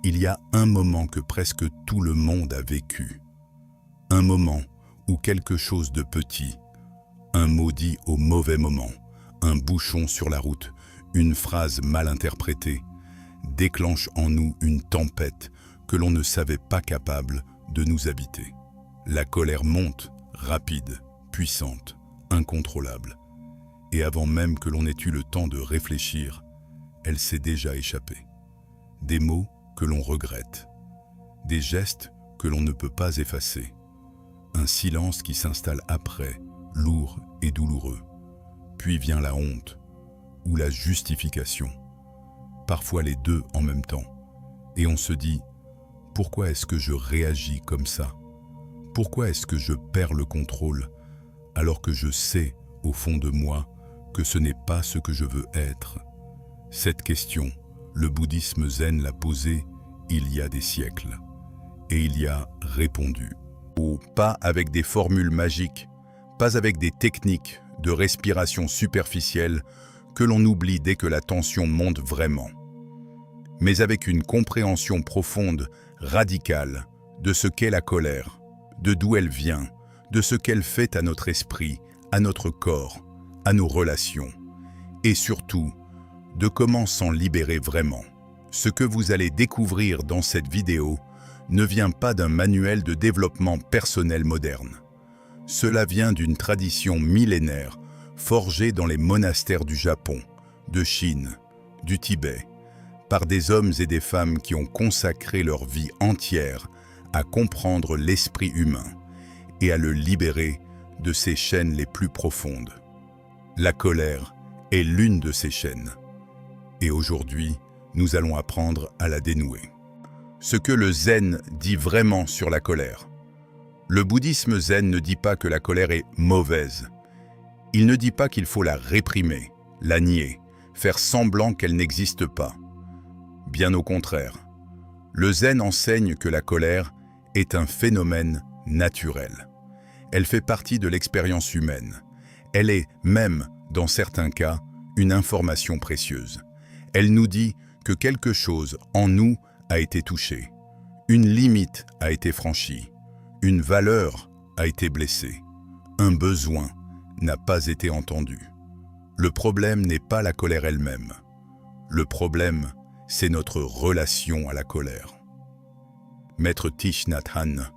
Il y a un moment que presque tout le monde a vécu. Un moment où quelque chose de petit, un mot dit au mauvais moment, un bouchon sur la route, une phrase mal interprétée, déclenche en nous une tempête que l'on ne savait pas capable de nous habiter. La colère monte, rapide, puissante, incontrôlable. Et avant même que l'on ait eu le temps de réfléchir, elle s'est déjà échappée. Des mots que l'on regrette, des gestes que l'on ne peut pas effacer, un silence qui s'installe après, lourd et douloureux. Puis vient la honte ou la justification, parfois les deux en même temps. Et on se dit, pourquoi est-ce que je réagis comme ça? Pourquoi est-ce que je perds le contrôle alors que je sais au fond de moi que ce n'est pas ce que je veux être? Cette question, le bouddhisme zen l'a posée il y a des siècles et il y a répondu. Pas avec des formules magiques, pas avec des techniques de respiration superficielle que l'on oublie dès que la tension monte vraiment, mais avec une compréhension profonde, radicale, de ce qu'est la colère, de d'où elle vient, de ce qu'elle fait à notre esprit, à notre corps, à nos relations, et surtout, de comment s'en libérer vraiment. Ce que vous allez découvrir dans cette vidéo ne vient pas d'un manuel de développement personnel moderne. Cela vient d'une tradition millénaire forgée dans les monastères du Japon, de Chine, du Tibet, par des hommes et des femmes qui ont consacré leur vie entière à comprendre l'esprit humain et à le libérer de ses chaînes les plus profondes. La colère est l'une de ces chaînes. Et aujourd'hui, nous allons apprendre à la dénouer. Ce que le zen dit vraiment sur la colère. Le bouddhisme zen ne dit pas que la colère est mauvaise. Il ne dit pas qu'il faut la réprimer, la nier, faire semblant qu'elle n'existe pas. Bien au contraire, le zen enseigne que la colère est un phénomène naturel. Elle fait partie de l'expérience humaine. Elle est, même dans certains cas, une information précieuse. Elle nous dit que quelque chose en nous a été touché, une limite a été franchie, une valeur a été blessée, un besoin n'a pas été entendu. Le problème n'est pas la colère elle-même. Le problème, c'est notre relation à la colère. Maître Thich Nhat Hanh,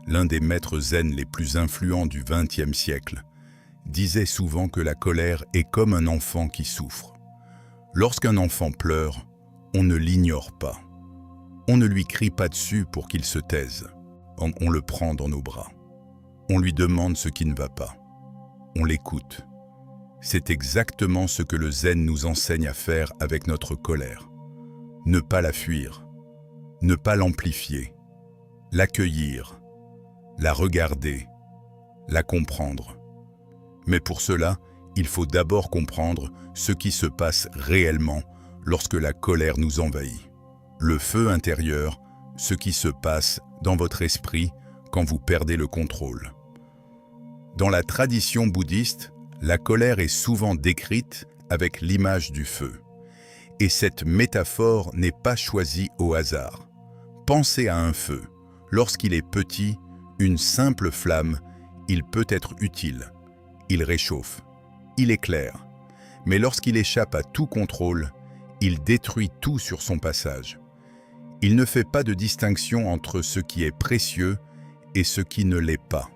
l'un des maîtres zen les plus influents du XXe siècle, disait souvent que la colère est comme un enfant qui souffre. Lorsqu'un enfant pleure, on ne l'ignore pas. On ne lui crie pas dessus pour qu'il se taise. On le prend dans nos bras. On lui demande ce qui ne va pas. On l'écoute. C'est exactement ce que le zen nous enseigne à faire avec notre colère. Ne pas la fuir, ne pas l'amplifier, l'accueillir, la regarder, la comprendre. Mais pour cela, il faut d'abord comprendre ce qui se passe réellement lorsque la colère nous envahit. Le feu intérieur, ce qui se passe dans votre esprit quand vous perdez le contrôle. Dans la tradition bouddhiste, la colère est souvent décrite avec l'image du feu. Et cette métaphore n'est pas choisie au hasard. Pensez à un feu. Lorsqu'il est petit, une simple flamme, il peut être utile. Il réchauffe. Il éclaire. Mais lorsqu'il échappe à tout contrôle, il détruit tout sur son passage. Il ne fait pas de distinction entre ce qui est précieux et ce qui ne l'est pas.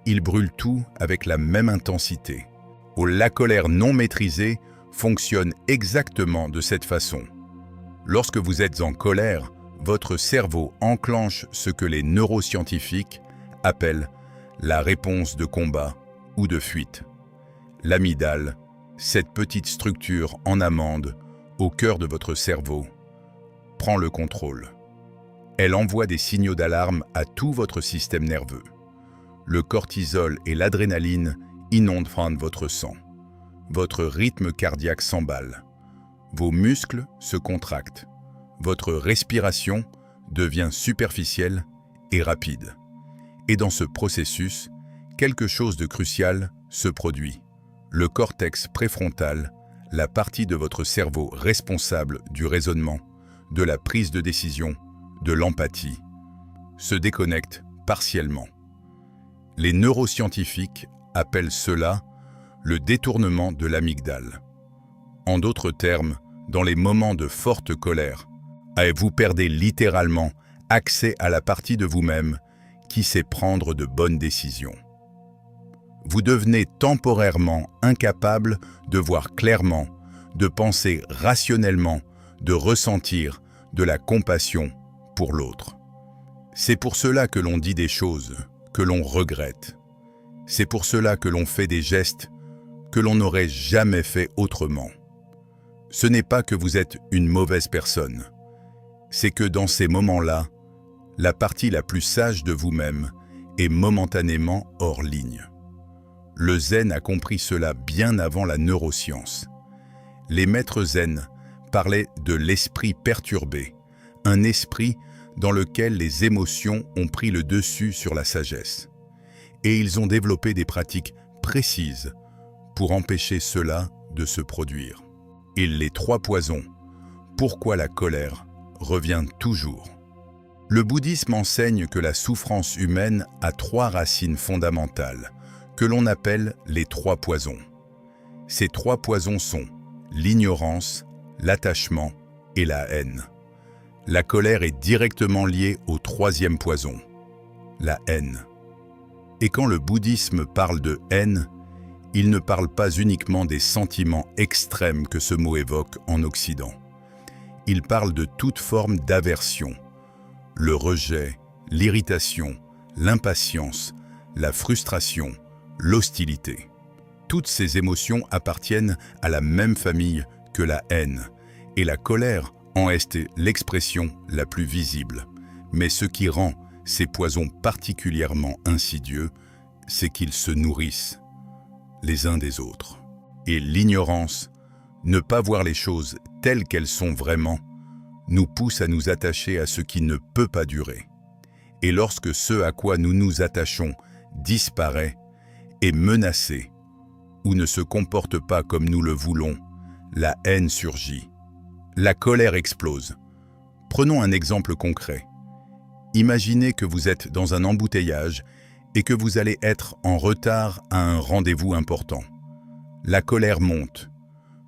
Il brûle tout avec la même intensité. La colère non maîtrisée fonctionne exactement de cette façon. Lorsque vous êtes en colère, votre cerveau enclenche ce que les neuroscientifiques appellent la réponse de combat ou de fuite. L'amygdale, cette petite structure en amande au cœur de votre cerveau, prend le contrôle. Elle envoie des signaux d'alarme à tout votre système nerveux. Le cortisol et l'adrénaline inondent votre sang. Votre rythme cardiaque s'emballe. Vos muscles se contractent. Votre respiration devient superficielle et rapide. Et dans ce processus, quelque chose de crucial se produit. Le cortex préfrontal, la partie de votre cerveau responsable du raisonnement, de la prise de décision, de l'empathie, se déconnectent partiellement. Les neuroscientifiques appellent cela le détournement de l'amygdale. En d'autres termes, dans les moments de forte colère, vous perdez littéralement accès à la partie de vous-même qui sait prendre de bonnes décisions. Vous devenez temporairement incapable de voir clairement, de penser rationnellement, de ressentir de la compassion pour l'autre. C'est pour cela que l'on dit des choses que l'on regrette. C'est pour cela que l'on fait des gestes que l'on n'aurait jamais fait autrement. Ce n'est pas que vous êtes une mauvaise personne. C'est que dans ces moments-là, la partie la plus sage de vous-même est momentanément hors ligne. Le zen a compris cela bien avant la neuroscience. Les maîtres zen parlaient de l'esprit perturbé, un esprit dans lequel les émotions ont pris le dessus sur la sagesse. Et ils ont développé des pratiques précises pour empêcher cela de se produire. Et les 3 poisons, pourquoi la colère revient toujours. Le bouddhisme enseigne que la souffrance humaine a 3 racines fondamentales, que l'on appelle les 3 poisons. Ces 3 poisons sont l'ignorance, l'attachement et la haine. La colère est directement liée au 3e poison, la haine. Et quand le bouddhisme parle de haine, il ne parle pas uniquement des sentiments extrêmes que ce mot évoque en Occident. Il parle de toute forme d'aversion, le rejet, l'irritation, l'impatience, la frustration, l'hostilité. Toutes ces émotions appartiennent à la même famille que la haine, et la colère en est l'expression la plus visible. Mais ce qui rend ces poisons particulièrement insidieux, c'est qu'ils se nourrissent les uns des autres. Et l'ignorance, ne pas voir les choses telles qu'elles sont vraiment, nous pousse à nous attacher à ce qui ne peut pas durer. Et lorsque ce à quoi nous nous attachons disparaît, est menacé, ou ne se comporte pas comme nous le voulons, la haine surgit. La colère explose. Prenons un exemple concret. Imaginez que vous êtes dans un embouteillage et que vous allez être en retard à un rendez-vous important. La colère monte.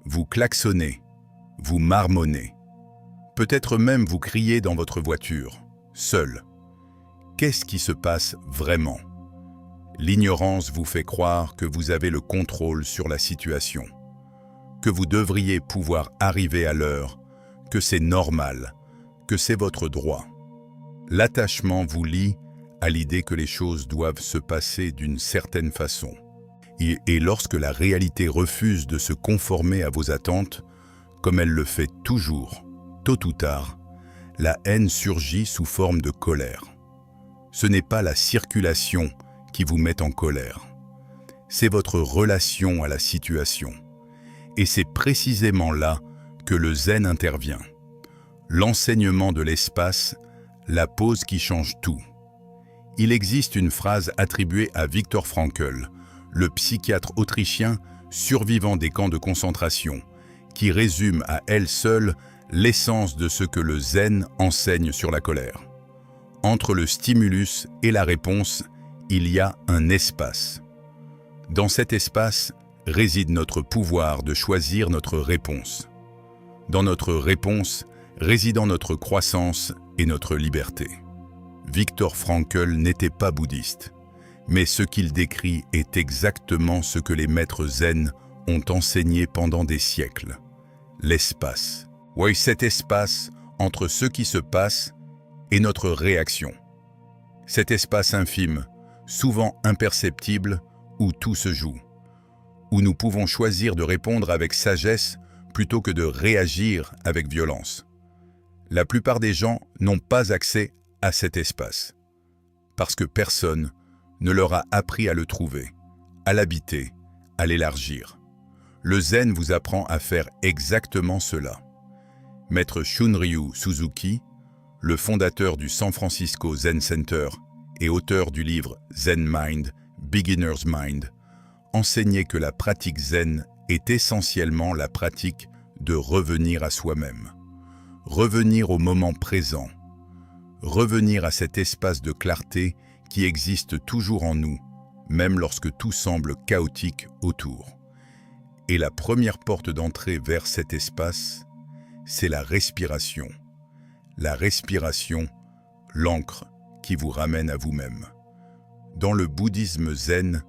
Vous klaxonnez, vous marmonnez. Peut-être même vous criez dans votre voiture, seul. Qu'est-ce qui se passe vraiment? L'ignorance vous fait croire que vous avez le contrôle sur la situation, que vous devriez pouvoir arriver à l'heure, que c'est normal, que c'est votre droit. L'attachement vous lie à l'idée que les choses doivent se passer d'une certaine façon. Et lorsque la réalité refuse de se conformer à vos attentes, comme elle le fait toujours, tôt ou tard, la haine surgit sous forme de colère. Ce n'est pas la circulation qui vous met en colère. C'est votre relation à la situation. Et c'est précisément là que le zen intervient. L'enseignement de l'espace, la pause qui change tout. Il existe une phrase attribuée à Viktor Frankl, le psychiatre autrichien survivant des camps de concentration, qui résume à elle seule l'essence de ce que le zen enseigne sur la colère. Entre le stimulus et la réponse, il y a un espace. Dans cet espace réside notre pouvoir de choisir notre réponse. Dans notre réponse résidant notre croissance et notre liberté. Viktor Frankl n'était pas bouddhiste, mais ce qu'il décrit est exactement ce que les maîtres zen ont enseigné pendant des siècles. L'espace. Oui, cet espace entre ce qui se passe et notre réaction. Cet espace infime, souvent imperceptible, où tout se joue. Où nous pouvons choisir de répondre avec sagesse plutôt que de réagir avec violence. La plupart des gens n'ont pas accès à cet espace, parce que personne ne leur a appris à le trouver, à l'habiter, à l'élargir. Le zen vous apprend à faire exactement cela. Maître Shunryu Suzuki, le fondateur du San Francisco Zen Center et auteur du livre Zen Mind, Beginner's Mind, enseignait que la pratique zen est essentiellement la pratique de revenir à soi-même. revenir au moment présent, revenir à cet espace de clarté qui existe toujours en nous, même lorsque tout semble chaotique autour. Et la première porte d'entrée vers cet espace, c'est la respiration. La respiration, l'ancre qui vous ramène à vous-même. Dans le bouddhisme zen,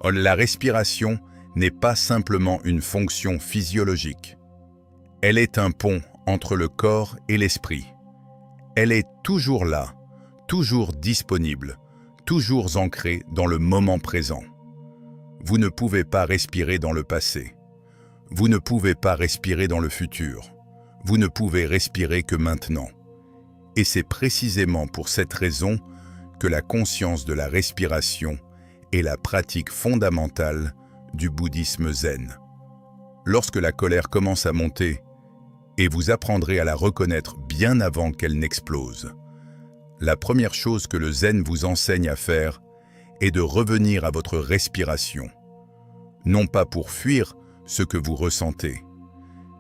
la respiration n'est pas simplement une fonction physiologique. Elle est un pont entre le corps et l'esprit. Elle est toujours là, toujours disponible, toujours ancrée dans le moment présent. Vous ne pouvez pas respirer dans le passé. Vous ne pouvez pas respirer dans le futur. Vous ne pouvez respirer que maintenant. Et c'est précisément pour cette raison que la conscience de la respiration est la pratique fondamentale du bouddhisme zen. Lorsque la colère commence à monter, et vous apprendrez à la reconnaître bien avant qu'elle n'explose, la première chose que le zen vous enseigne à faire est de revenir à votre respiration, non pas pour fuir ce que vous ressentez,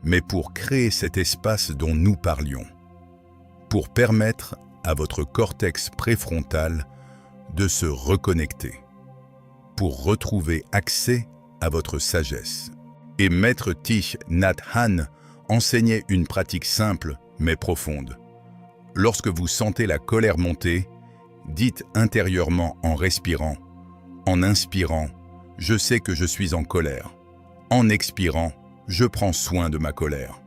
mais pour créer cet espace dont nous parlions, pour permettre à votre cortex préfrontal de se reconnecter, pour retrouver accès à votre sagesse. Et Maître Thich Nhat Hanh enseignait une pratique simple mais profonde. Lorsque vous sentez la colère monter, dites intérieurement en respirant, en inspirant, je sais que je suis en colère. En expirant, je prends soin de ma colère.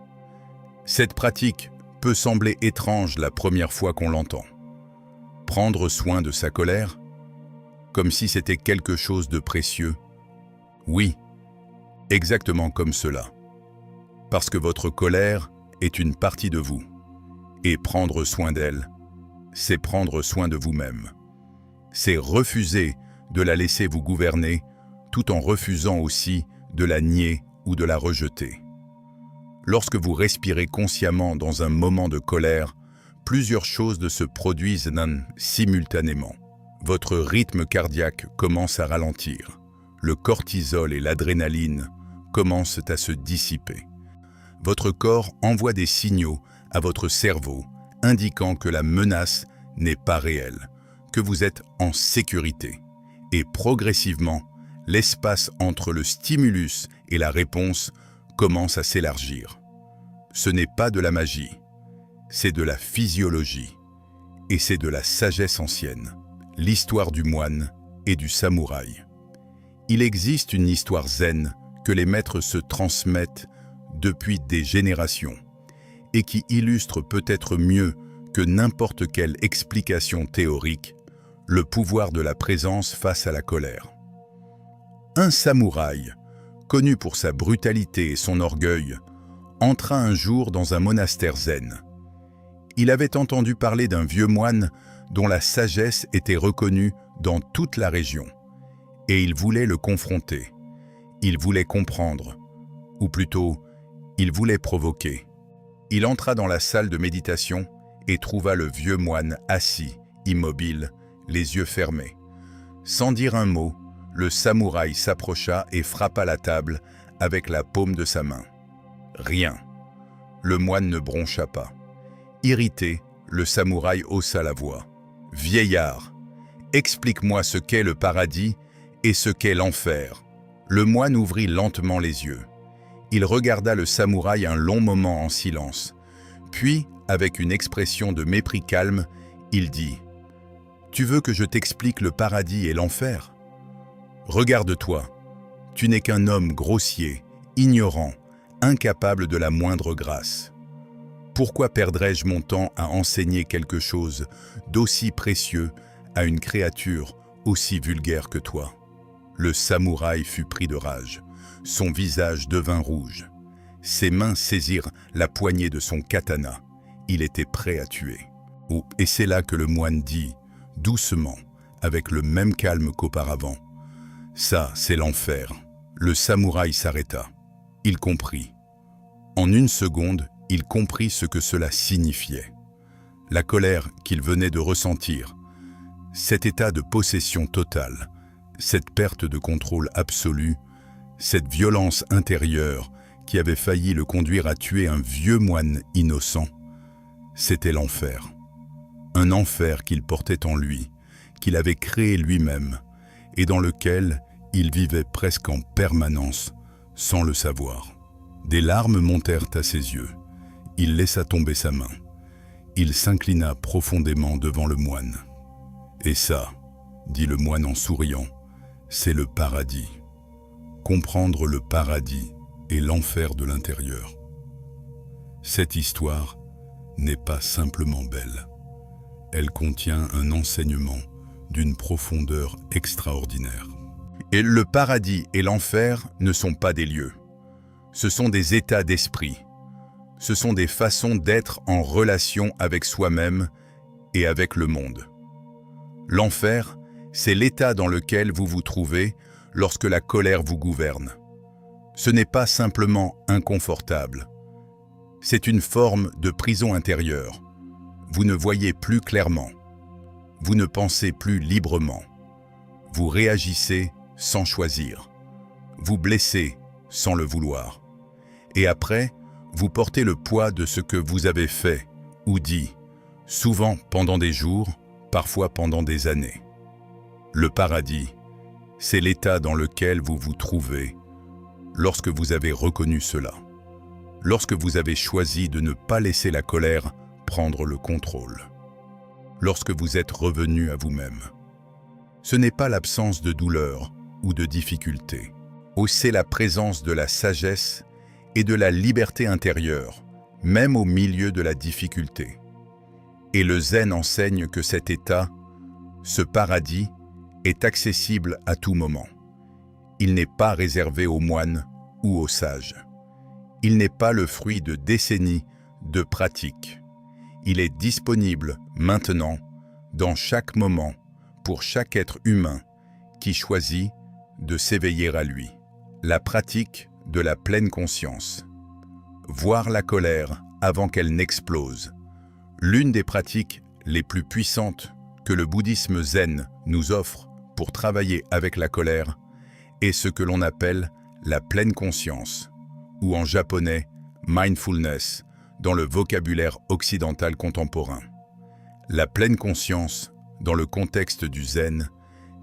Cette pratique peut sembler étrange la première fois qu'on l'entend. Prendre soin de sa colère, comme si c'était quelque chose de précieux. Oui, exactement comme cela. Parce que votre colère est une partie de vous. Et prendre soin d'elle, c'est prendre soin de vous-même. C'est refuser de la laisser vous gouverner, tout en refusant aussi de la nier ou de la rejeter. Lorsque vous respirez consciemment dans un moment de colère, plusieurs choses se produisent simultanément. Votre rythme cardiaque commence à ralentir. Le cortisol et l'adrénaline commencent à se dissiper. Votre corps envoie des signaux à votre cerveau, indiquant que la menace n'est pas réelle, que vous êtes en sécurité. Et progressivement, l'espace entre le stimulus et la réponse commence à s'élargir. Ce n'est pas de la magie, c'est de la physiologie. Et c'est de la sagesse ancienne, l'histoire du moine et du samouraï. Il existe une histoire zen que les maîtres se transmettent depuis des générations et qui illustre peut-être mieux que n'importe quelle explication théorique le pouvoir de la présence face à la colère. Un samouraï, connu pour sa brutalité et son orgueil, entra un jour dans un monastère zen. Il avait entendu parler d'un vieux moine dont la sagesse était reconnue dans toute la région, et il voulait le confronter. Il voulait comprendre, ou plutôt, il voulait provoquer. Il entra dans la salle de méditation et trouva le vieux moine assis, immobile, les yeux fermés. Sans dire un mot, le samouraï s'approcha et frappa la table avec la paume de sa main. Rien. Le moine ne broncha pas. Irrité, le samouraï haussa la voix. « Vieillard, explique-moi ce qu'est le paradis et ce qu'est l'enfer. » Le moine ouvrit lentement les yeux. Il regarda le samouraï un long moment en silence. Puis, avec une expression de mépris calme, il dit « Tu veux que je t'explique le paradis et l'enfer ? Regarde-toi, tu n'es qu'un homme grossier, ignorant, incapable de la moindre grâce. Pourquoi perdrais-je mon temps à enseigner quelque chose d'aussi précieux à une créature aussi vulgaire que toi ?» Le samouraï fut pris de rage. Son visage devint rouge. Ses mains saisirent la poignée de son katana. Il était prêt à tuer. Oh, et c'est là que le moine dit, doucement, avec le même calme qu'auparavant, « Ça, c'est l'enfer. » Le samouraï s'arrêta. Il comprit. En une seconde, il comprit ce que cela signifiait. La colère qu'il venait de ressentir, cet état de possession totale, cette perte de contrôle absolu, cette violence intérieure qui avait failli le conduire à tuer un vieux moine innocent, C'était l'enfer. Un enfer qu'il portait en lui, qu'il avait créé lui-même, et dans lequel il vivait presque en permanence, sans le savoir. Des larmes montèrent à ses yeux. Il laissa tomber sa main. Il s'inclina profondément devant le moine. « Et ça, dit le moine en souriant, c'est le paradis. Comprendre le paradis et l'enfer de l'intérieur. Cette histoire n'est pas simplement belle. Elle contient un enseignement d'une profondeur extraordinaire. Et le paradis et l'enfer ne sont pas des lieux. Ce sont des états d'esprit. Ce sont des façons d'être en relation avec soi-même et avec le monde. L'enfer, c'est l'état dans lequel vous vous trouvez lorsque la colère vous gouverne. Ce n'est pas simplement inconfortable. C'est une forme de prison intérieure. Vous ne voyez plus clairement. Vous ne pensez plus librement. Vous réagissez sans choisir. Vous blessez sans le vouloir. Et après, vous portez le poids de ce que vous avez fait ou dit, souvent pendant des jours, parfois pendant des années. Le paradis, c'est l'état dans lequel vous vous trouvez lorsque vous avez reconnu cela, lorsque vous avez choisi de ne pas laisser la colère prendre le contrôle, lorsque vous êtes revenu à vous-même. Ce n'est pas l'absence de douleur ou de difficulté, c'est la présence de la sagesse et de la liberté intérieure, même au milieu de la difficulté. Et le zen enseigne que cet état, ce paradis, est accessible à tout moment. Il n'est pas réservé aux moines ou aux sages. Il n'est pas le fruit de décennies de pratique. Il est disponible maintenant, dans chaque moment, pour chaque être humain qui choisit de s'éveiller à lui. La pratique de la pleine conscience. Voir la colère avant qu'elle n'explose. L'une des pratiques les plus puissantes que le bouddhisme zen nous offre pour travailler avec la colère est ce que l'on appelle la pleine conscience, ou en japonais, mindfulness, dans le vocabulaire occidental contemporain. La pleine conscience, dans le contexte du zen,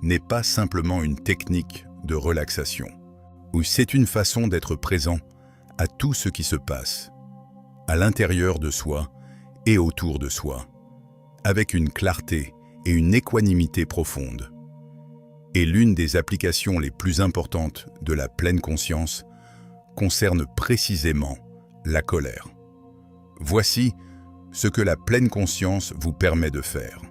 n'est pas simplement une technique de relaxation, ou c'est une façon d'être présent à tout ce qui se passe, à l'intérieur de soi et autour de soi, avec une clarté et une équanimité profonde. Et l'une des applications les plus importantes de la pleine conscience concerne précisément la colère. Voici ce que la pleine conscience vous permet de faire.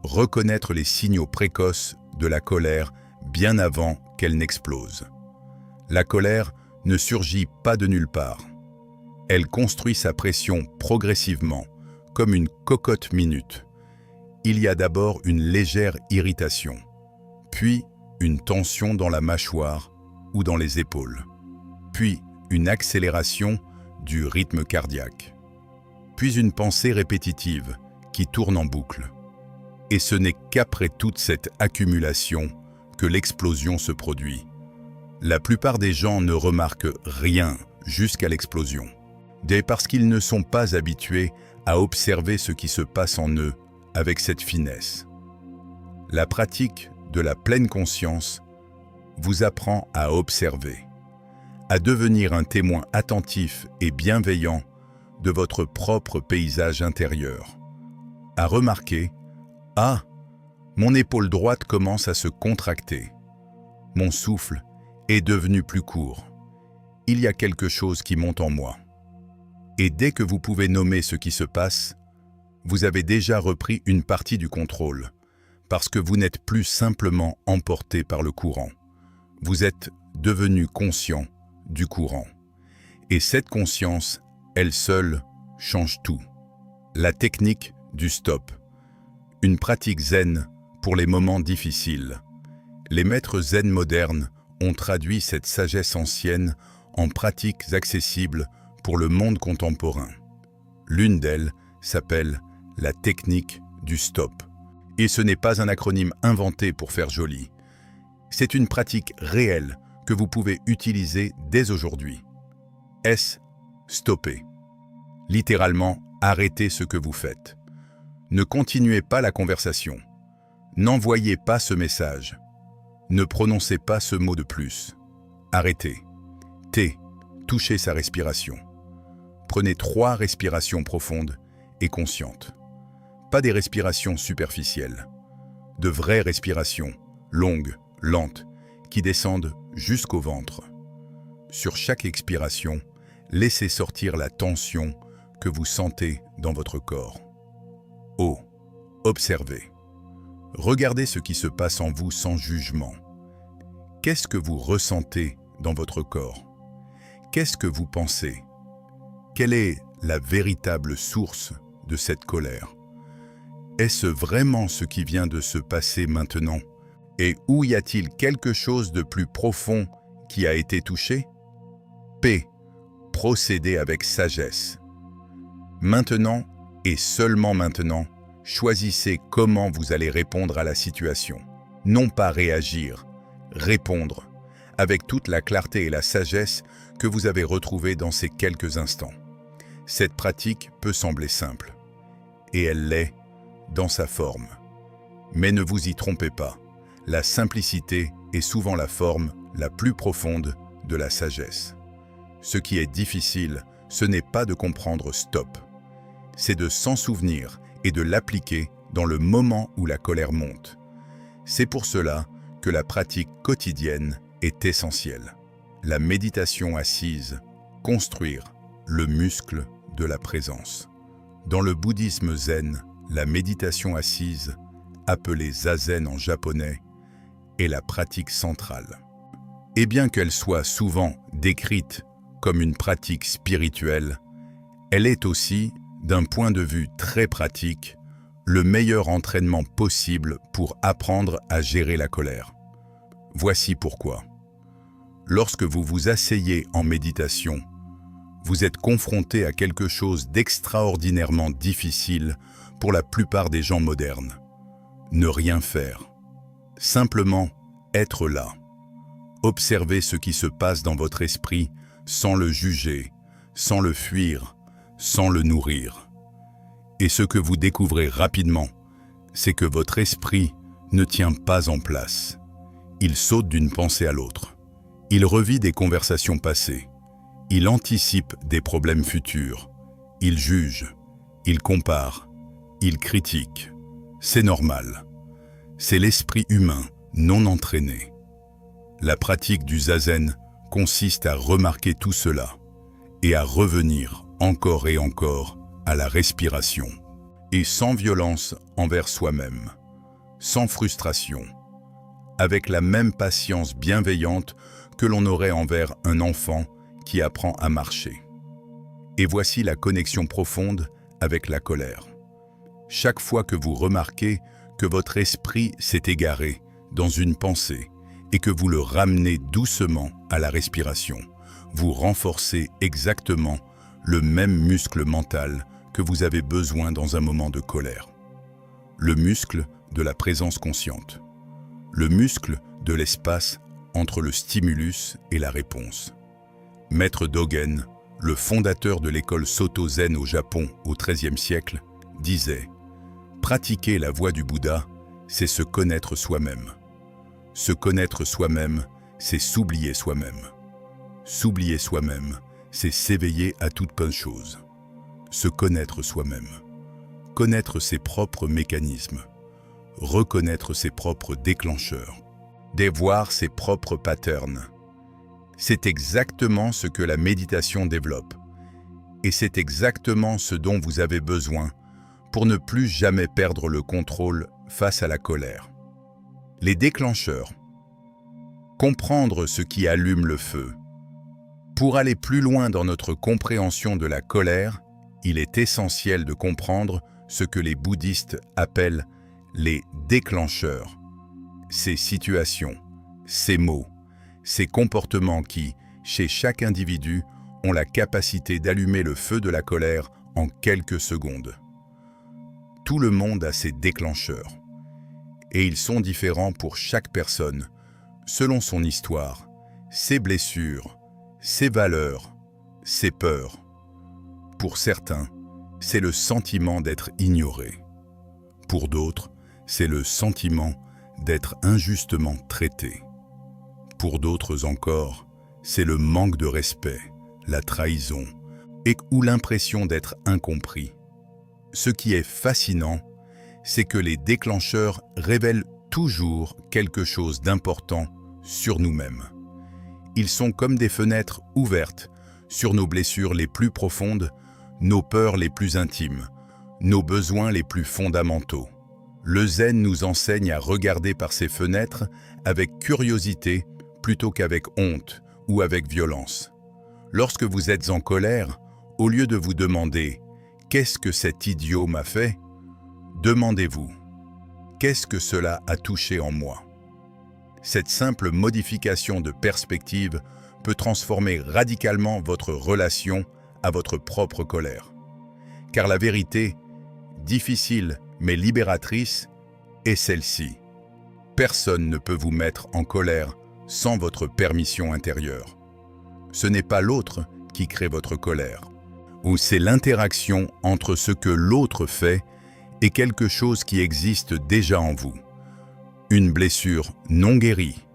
Reconnaître les signaux précoces de la colère bien avant qu'elle n'explose. La colère ne surgit pas de nulle part. Elle construit sa pression progressivement, comme une cocotte minute. Il y a d'abord une légère irritation, puis une tension dans la mâchoire ou dans les épaules, puis une accélération du rythme cardiaque, puis une pensée répétitive qui tourne en boucle. Et ce n'est qu'après toute cette accumulation que l'explosion se produit. La plupart des gens ne remarquent rien jusqu'à l'explosion, parce qu'ils ne sont pas habitués à observer ce qui se passe en eux avec cette finesse. La pratique de la pleine conscience vous apprend à observer, à devenir un témoin attentif et bienveillant de votre propre paysage intérieur, à remarquer « Ah, mon épaule droite commence à se contracter. Mon souffle est devenu plus court. Il y a quelque chose qui monte en moi. » Et dès que vous pouvez nommer ce qui se passe, vous avez déjà repris une partie du contrôle, parce que vous n'êtes plus simplement emporté par le courant. Vous êtes devenu conscient du courant. Et cette conscience, elle seule, change tout. La technique du stop. Une pratique zen pour les moments difficiles. Les maîtres zen modernes ont traduit cette sagesse ancienne en pratiques accessibles pour le monde contemporain. L'une d'elles s'appelle la technique du stop. Et ce n'est pas un acronyme inventé pour faire joli. C'est une pratique réelle que vous pouvez utiliser dès aujourd'hui. Stopper. Littéralement, arrêtez ce que vous faites. Ne continuez pas la conversation. N'envoyez pas ce message. Ne prononcez pas ce mot de plus. Arrêtez. T. Touchez sa respiration. Prenez 3 respirations profondes et conscientes. Pas des respirations superficielles. De vraies respirations, longues, lentes, qui descendent jusqu'au ventre. Sur chaque expiration, laissez sortir la tension que vous sentez dans votre corps. O. Observez. Regardez ce qui se passe en vous sans jugement. Qu'est-ce que vous ressentez dans votre corps? Qu'est-ce que vous pensez? Quelle est la véritable source de cette colère? Est-ce vraiment ce qui vient de se passer maintenant? Et où y a-t-il quelque chose de plus profond qui a été touché? P. Procédez avec sagesse. Maintenant, et seulement maintenant, choisissez comment vous allez répondre à la situation. Non pas réagir, répondre, avec toute la clarté et la sagesse que vous avez retrouvées dans ces quelques instants. Cette pratique peut sembler simple, et elle l'est dans sa forme. Mais ne vous y trompez pas, la simplicité est souvent la forme la plus profonde de la sagesse. Ce qui est difficile, ce n'est pas de comprendre stop, c'est de s'en souvenir et de l'appliquer dans le moment où la colère monte. C'est pour cela que la pratique quotidienne est essentielle. La méditation assise, construire le muscle de la présence. Dans le bouddhisme zen, la méditation assise, appelée zazen en japonais, est la pratique centrale. Et bien qu'elle soit souvent décrite comme une pratique spirituelle, elle est aussi, d'un point de vue très pratique, le meilleur entraînement possible pour apprendre à gérer la colère. Voici pourquoi. Lorsque vous vous asseyez en méditation, vous êtes confronté à quelque chose d'extraordinairement difficile pour la plupart des gens modernes. Ne rien faire. Simplement être là. Observez ce qui se passe dans votre esprit sans le juger, sans le fuir, sans le nourrir. Et ce que vous découvrez rapidement, c'est que votre esprit ne tient pas en place. Il saute d'une pensée à l'autre. Il revit des conversations passées. Il anticipe des problèmes futurs. Il juge. Il compare. Il critique. C'est normal. C'est l'esprit humain non entraîné. La pratique du zazen consiste à remarquer tout cela et à revenir encore et encore à la respiration, et sans violence envers soi-même, sans frustration, avec la même patience bienveillante que l'on aurait envers un enfant qui apprend à marcher. Et voici la connexion profonde avec la colère. Chaque fois que vous remarquez que votre esprit s'est égaré dans une pensée et que vous le ramenez doucement à la respiration, vous renforcez exactement le même muscle mental que vous avez besoin dans un moment de colère. Le muscle de la présence consciente. Le muscle de l'espace entre le stimulus et la réponse. Maître Dogen, le fondateur de l'école Soto Zen au Japon au XIIIe siècle, disait « Pratiquer la voie du Bouddha, c'est se connaître soi-même. Se connaître soi-même, c'est s'oublier soi-même. S'oublier soi-même, c'est s'éveiller à toute bonne chose. Se connaître soi-même. Connaître ses propres mécanismes. Reconnaître ses propres déclencheurs. Dévoir ses propres patterns. C'est exactement ce que la méditation développe. Et c'est exactement ce dont vous avez besoin pour ne plus jamais perdre le contrôle face à la colère. Les déclencheurs. Comprendre ce qui allume le feu. Pour aller plus loin dans notre compréhension de la colère, il est essentiel de comprendre ce que les bouddhistes appellent les déclencheurs. Ces situations, ces mots, ces comportements qui, chez chaque individu, ont la capacité d'allumer le feu de la colère en quelques secondes. Tout le monde a ses déclencheurs, et ils sont différents pour chaque personne, selon son histoire, ses blessures, ses valeurs, ses peurs. Pour certains, c'est le sentiment d'être ignoré. Pour d'autres, c'est le sentiment d'être injustement traité. Pour d'autres encore, c'est le manque de respect, la trahison ou l'impression d'être incompris. Ce qui est fascinant, c'est que les déclencheurs révèlent toujours quelque chose d'important sur nous-mêmes. Ils sont comme des fenêtres ouvertes sur nos blessures les plus profondes, nos peurs les plus intimes, nos besoins les plus fondamentaux. Le zen nous enseigne à regarder par ces fenêtres avec curiosité plutôt qu'avec honte ou avec violence. Lorsque vous êtes en colère, au lieu de vous demander « Qu'est-ce que cet idiot m'a fait ?», demandez-vous « Qu'est-ce que cela a touché en moi ?» Cette simple modification de perspective peut transformer radicalement votre relation à votre propre colère. Car la vérité, difficile mais libératrice, est celle-ci. Personne ne peut vous mettre en colère sans votre permission intérieure. Ce n'est pas l'autre qui crée votre colère, ou c'est l'interaction entre ce que l'autre fait et quelque chose qui existe déjà en vous. Une blessure non guérie,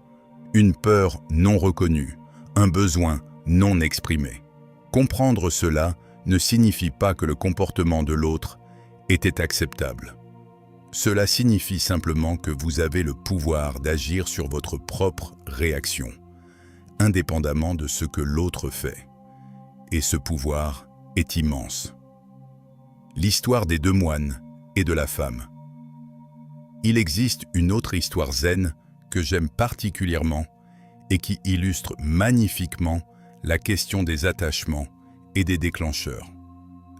une peur non reconnue, un besoin non exprimé. Comprendre cela ne signifie pas que le comportement de l'autre était acceptable. Cela signifie simplement que vous avez le pouvoir d'agir sur votre propre réaction, indépendamment de ce que l'autre fait. Et ce pouvoir est immense. L'histoire des deux moines et de la femme. Il existe une autre histoire zen que j'aime particulièrement et qui illustre magnifiquement la question des attachements et des déclencheurs.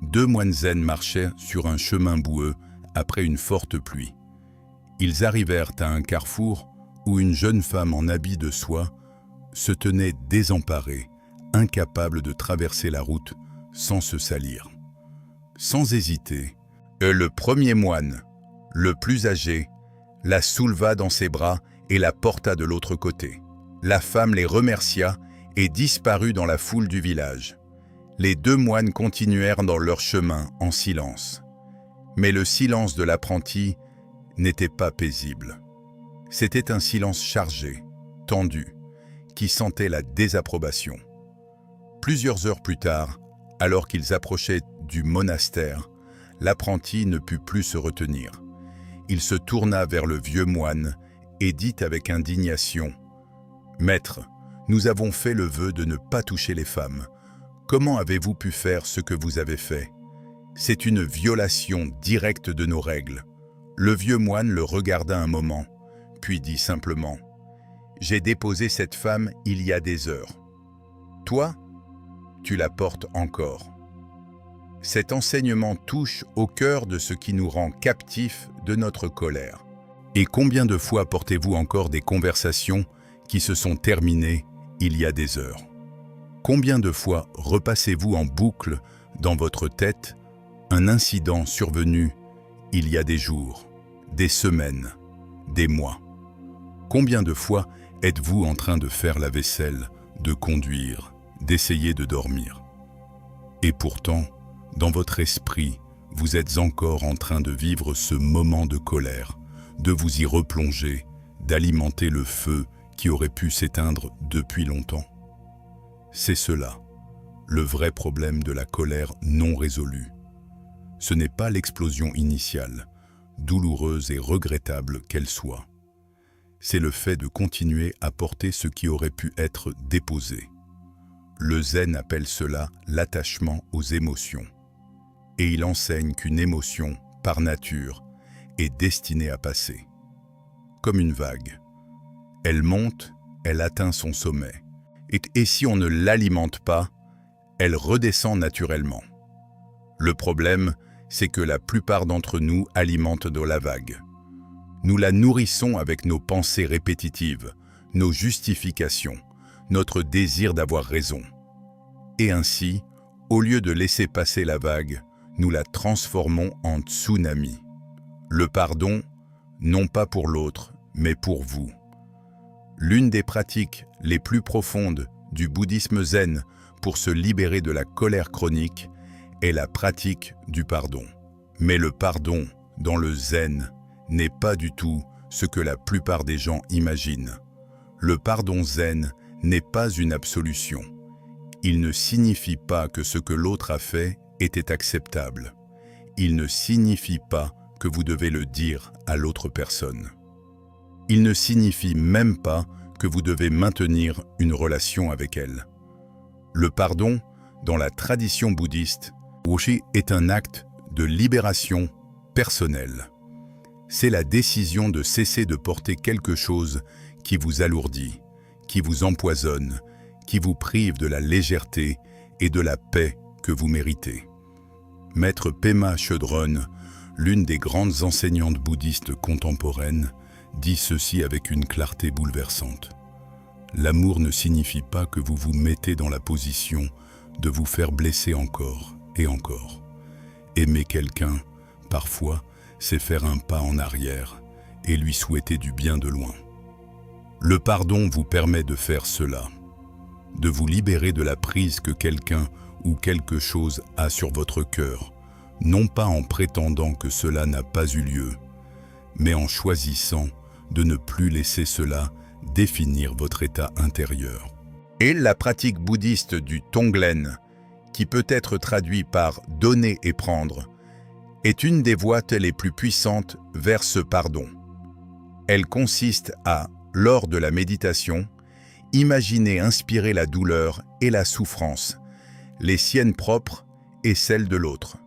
Deux moines zen marchaient sur un chemin boueux après une forte pluie. Ils arrivèrent à un carrefour où une jeune femme en habit de soie se tenait désemparée, incapable de traverser la route sans se salir. Sans hésiter, le premier moine, le plus âgé, la souleva dans ses bras et la porta de l'autre côté. La femme les remercia et disparut dans la foule du village. Les deux moines continuèrent dans leur chemin en silence. Mais le silence de l'apprenti n'était pas paisible. C'était un silence chargé, tendu, qui sentait la désapprobation. Plusieurs heures plus tard, alors qu'ils approchaient du monastère, l'apprenti ne put plus se retenir. Il se tourna vers le vieux moine et dit avec indignation « Maître, nous avons fait le vœu de ne pas toucher les femmes. Comment avez-vous pu faire ce que vous avez fait ? C'est une violation directe de nos règles. » Le vieux moine le regarda un moment, puis dit simplement « J'ai déposé cette femme il y a des heures. Toi, tu la portes encore. » Cet enseignement touche au cœur de ce qui nous rend captifs de notre colère. Et combien de fois portez-vous encore des conversations qui se sont terminées il y a des heures? Combien de fois repassez-vous en boucle dans votre tête un incident survenu il y a des jours, des semaines, des mois? Combien de fois êtes-vous en train de faire la vaisselle, de conduire, d'essayer de dormir? Et pourtant, dans votre esprit, vous êtes encore en train de vivre ce moment de colère, de vous y replonger, d'alimenter le feu qui aurait pu s'éteindre depuis longtemps. C'est cela, le vrai problème de la colère non résolue. Ce n'est pas l'explosion initiale, douloureuse et regrettable qu'elle soit. C'est le fait de continuer à porter ce qui aurait pu être déposé. Le zen appelle cela l'attachement aux émotions. Et il enseigne qu'une émotion, par nature, est destinée à passer. Comme une vague. Elle monte, elle atteint son sommet. Et si on ne l'alimente pas, elle redescend naturellement. Le problème, c'est que la plupart d'entre nous alimentent de la vague. Nous la nourrissons avec nos pensées répétitives, nos justifications, notre désir d'avoir raison. Et ainsi, au lieu de laisser passer la vague, nous la transformons en tsunami. Le pardon, non pas pour l'autre, mais pour vous. L'une des pratiques les plus profondes du bouddhisme zen pour se libérer de la colère chronique est la pratique du pardon. Mais le pardon, dans le zen, n'est pas du tout ce que la plupart des gens imaginent. Le pardon zen n'est pas une absolution. Il ne signifie pas que ce que l'autre a fait était acceptable. Il ne signifie pas que vous devez le dire à l'autre personne. Il ne signifie même pas que vous devez maintenir une relation avec elle. Le pardon, dans la tradition bouddhiste, Wushu est un acte de libération personnelle. C'est la décision de cesser de porter quelque chose qui vous alourdit, qui vous empoisonne, qui vous prive de la légèreté et de la paix que vous méritez. Maître Pema Chodron, l'une des grandes enseignantes bouddhistes contemporaines, dit ceci avec une clarté bouleversante. L'amour ne signifie pas que vous vous mettez dans la position de vous faire blesser encore et encore. Aimer quelqu'un, parfois, c'est faire un pas en arrière et lui souhaiter du bien de loin. Le pardon vous permet de faire cela, de vous libérer de la prise que quelqu'un ou quelque chose a sur votre cœur, non pas en prétendant que cela n'a pas eu lieu, mais en choisissant de ne plus laisser cela définir votre état intérieur. Et la pratique bouddhiste du Tonglen, qui peut être traduit par « donner et prendre », est une des voies les plus puissantes vers ce pardon. Elle consiste à, lors de la méditation, imaginer inspirer la douleur et la souffrance, les siennes propres et celles de l'autre,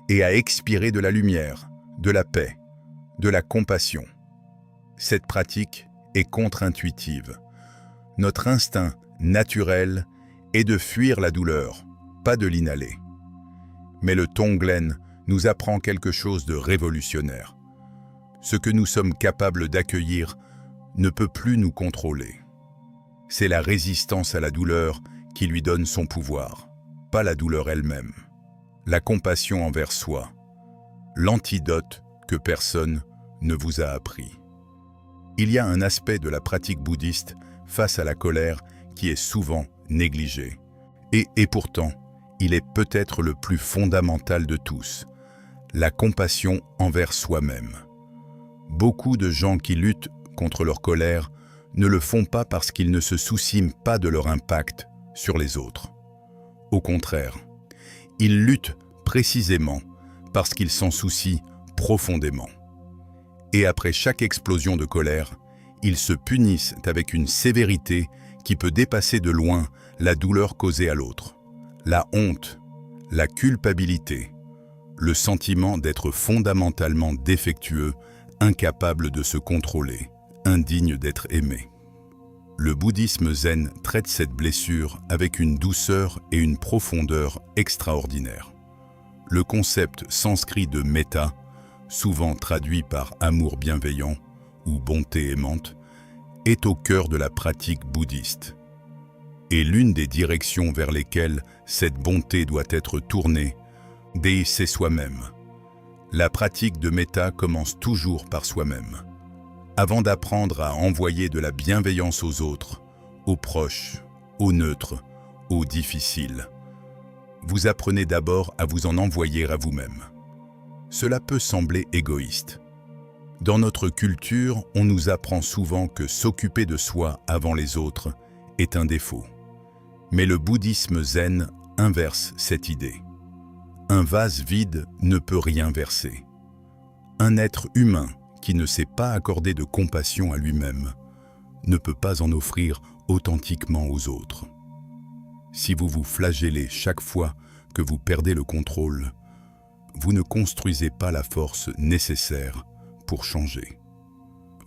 et à expirer de la lumière, de la paix, de la compassion. Cette pratique est contre-intuitive. Notre instinct naturel est de fuir la douleur, pas de l'inhaler. Mais le Tonglen nous apprend quelque chose de révolutionnaire. Ce que nous sommes capables d'accueillir ne peut plus nous contrôler. C'est la résistance à la douleur qui lui donne son pouvoir, pas la douleur elle-même. La compassion envers soi, l'antidote que personne ne vous a appris. Il y a un aspect de la pratique bouddhiste face à la colère qui est souvent négligé. Et pourtant, il est peut-être le plus fondamental de tous, la compassion envers soi-même. Beaucoup de gens qui luttent contre leur colère ne le font pas parce qu'ils ne se soucient pas de leur impact sur les autres. Au contraire, ils luttent précisément parce qu'ils s'en soucient profondément. Et après chaque explosion de colère, ils se punissent avec une sévérité qui peut dépasser de loin la douleur causée à l'autre. La honte, la culpabilité, le sentiment d'être fondamentalement défectueux, incapable de se contrôler, indigne d'être aimé. Le bouddhisme zen traite cette blessure avec une douceur et une profondeur extraordinaires. Le concept sanskrit de metta, souvent traduit par amour bienveillant ou bonté aimante, est au cœur de la pratique bouddhiste. Et l'une des directions vers lesquelles cette bonté doit être tournée, c'est soi-même. La pratique de metta commence toujours par soi-même. Avant d'apprendre à envoyer de la bienveillance aux autres, aux proches, aux neutres, aux difficiles, vous apprenez d'abord à vous en envoyer à vous-même. Cela peut sembler égoïste. Dans notre culture, on nous apprend souvent que s'occuper de soi avant les autres est un défaut. Mais le bouddhisme zen inverse cette idée. Un vase vide ne peut rien verser. Un être humain qui ne sait pas accorder de compassion à lui-même ne peut pas en offrir authentiquement aux autres. Si vous vous flagellez chaque fois que vous perdez le contrôle, vous ne construisez pas la force nécessaire pour changer.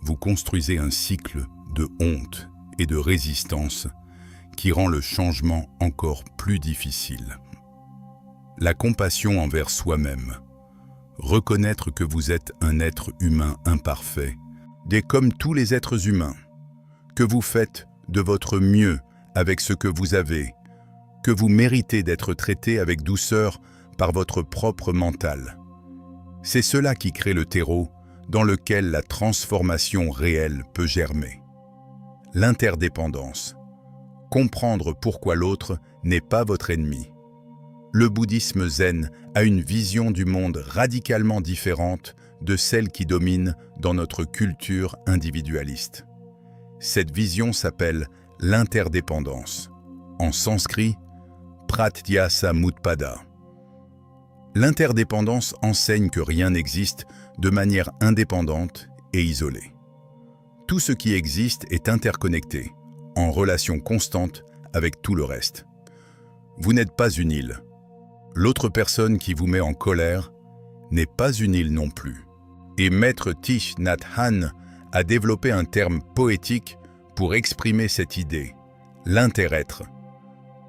Vous construisez un cycle de honte et de résistance qui rend le changement encore plus difficile. La compassion envers soi-même, reconnaître que vous êtes un être humain imparfait, comme tous les êtres humains, que vous faites de votre mieux avec ce que vous avez, que vous méritez d'être traité avec douceur par votre propre mental. C'est cela qui crée le terreau dans lequel la transformation réelle peut germer. L'interdépendance. Comprendre pourquoi l'autre n'est pas votre ennemi. Le bouddhisme zen a une vision du monde radicalement différente de celle qui domine dans notre culture individualiste. Cette vision s'appelle l'interdépendance. En sanskrit, Pratyasamutpada. L'interdépendance enseigne que rien n'existe de manière indépendante et isolée. Tout ce qui existe est interconnecté, en relation constante avec tout le reste. Vous n'êtes pas une île. L'autre personne qui vous met en colère n'est pas une île non plus. Et Maître Thich Nhat Hanh a développé un terme poétique pour exprimer cette idée, l'interêtre.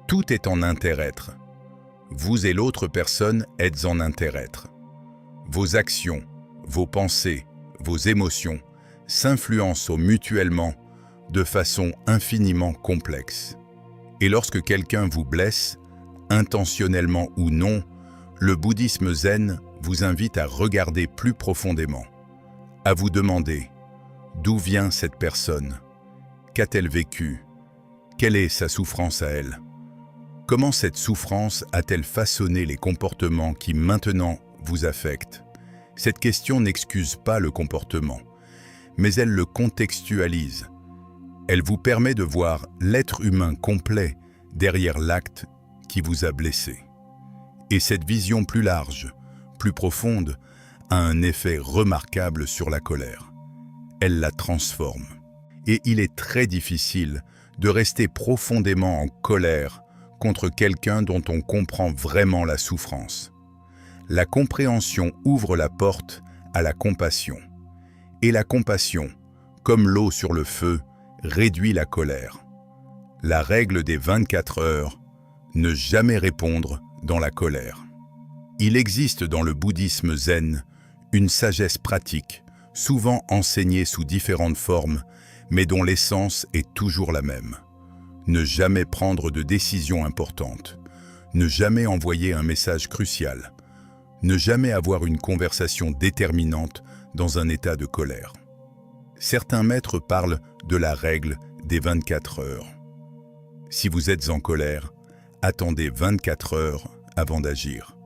Tout est en interêtre. Vous et l'autre personne êtes en interêtre. Vos actions, vos pensées, vos émotions s'influencent mutuellement de façon infiniment complexe. Et lorsque quelqu'un vous blesse, intentionnellement ou non, le bouddhisme zen vous invite à regarder plus profondément, à vous demander d'où vient cette personne, qu'a-t-elle vécu, quelle est sa souffrance à elle, comment cette souffrance a-t-elle façonné les comportements qui maintenant vous affectent. Cette question n'excuse pas le comportement, mais elle le contextualise. Elle vous permet de voir l'être humain complet derrière l'acte qui vous a blessé. Et cette vision plus large, plus profonde, a un effet remarquable sur la colère. Elle la transforme. Et il est très difficile de rester profondément en colère contre quelqu'un dont on comprend vraiment la souffrance. La compréhension ouvre la porte à la compassion. Et la compassion, comme l'eau sur le feu, réduit la colère. La règle des 24 heures, ne jamais répondre dans la colère. Il existe dans le bouddhisme zen une sagesse pratique, souvent enseignée sous différentes formes, mais dont l'essence est toujours la même. Ne jamais prendre de décision importante, ne jamais envoyer un message crucial, ne jamais avoir une conversation déterminante dans un état de colère. Certains maîtres parlent de la règle des 24 heures. Si vous êtes en colère, attendez 24 heures avant d'agir.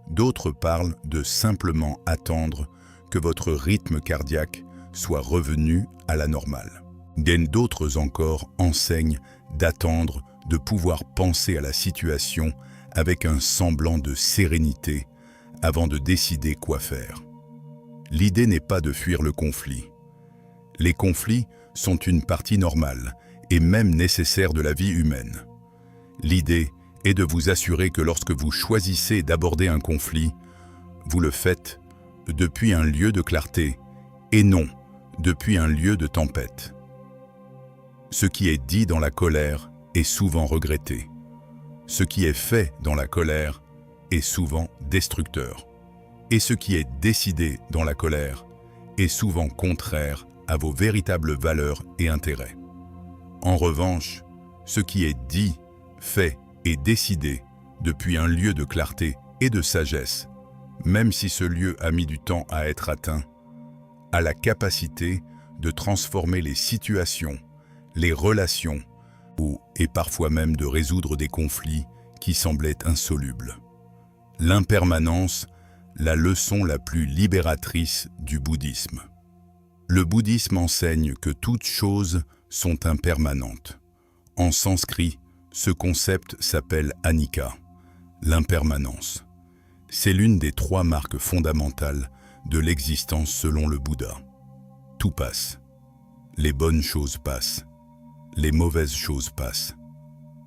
D'autres parlent de simplement attendre que votre rythme cardiaque soit revenu à la normale. D'autres encore enseignent d'attendre de pouvoir penser à la situation avec un semblant de sérénité avant de décider quoi faire. L'idée n'est pas de fuir le conflit. Les conflits sont une partie normale et même nécessaire de la vie humaine. L'idée est de vous assurer que lorsque vous choisissez d'aborder un conflit, vous le faites depuis un lieu de clarté et non depuis un lieu de tempête. Ce qui est dit dans la colère est souvent regretté. Ce qui est fait dans la colère est souvent destructeur. Et ce qui est décidé dans la colère est souvent contraire à vos véritables valeurs et intérêts. En revanche, ce qui est dit, fait et décidé depuis un lieu de clarté et de sagesse, même si ce lieu a mis du temps à être atteint, a la capacité de transformer les situations, les relations, et parfois même de résoudre des conflits qui semblaient insolubles. L'impermanence, la leçon la plus libératrice du bouddhisme. Le bouddhisme enseigne que toutes choses sont impermanentes. En sanskrit, ce concept s'appelle anicca, l'impermanence. C'est l'une des 3 marques fondamentales de l'existence selon le Bouddha. Tout passe. Les bonnes choses passent. Les mauvaises choses passent.